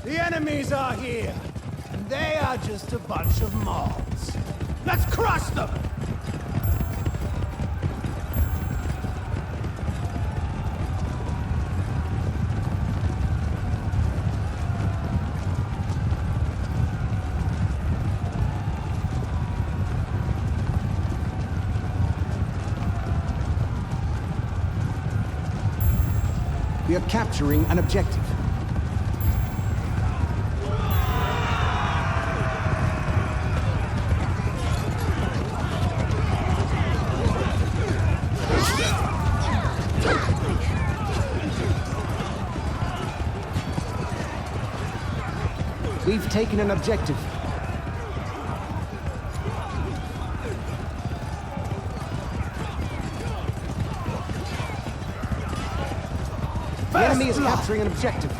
The enemies are here, and they are just a bunch of mobs. Let's crush them! We are capturing an objective. We've taken an objective. The enemy is capturing an objective.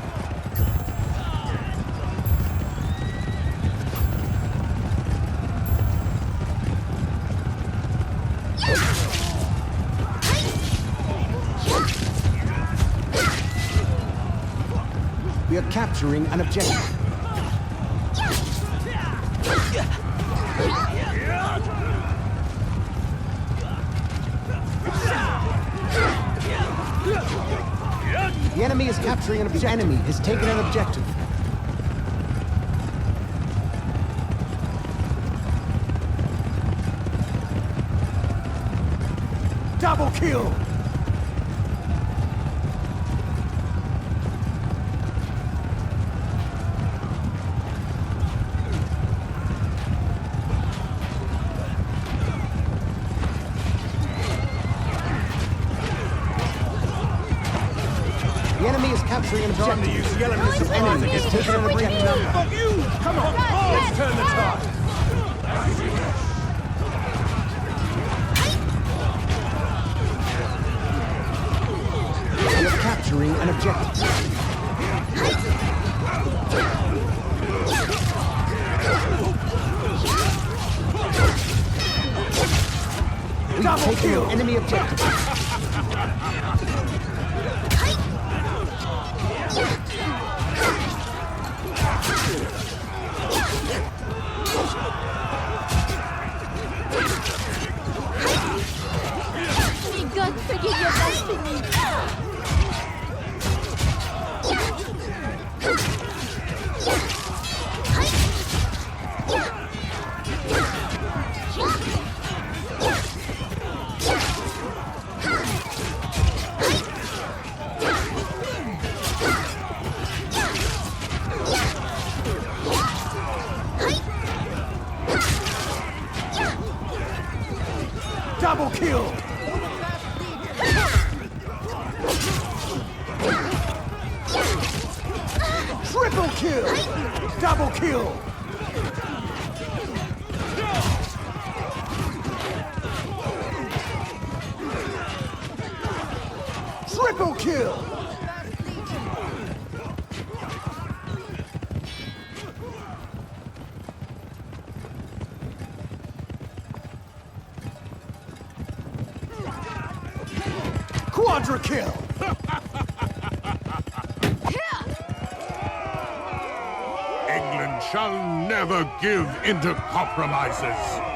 We are capturing an objective. The enemy is capturing an objective. The enemy has taken an objective. Double kill! The enemy is capturing an Time to objective. use the elements of Enemy Isaac is as taking an objective. Fuck you! Come on, let's turn the tide! We are capturing an objective. We've Double taken kill. an enemy objective. May God forgive your blasphemy. Double kill! Triple kill! Double kill! Triple kill! Quadra kill! England shall never give into compromises.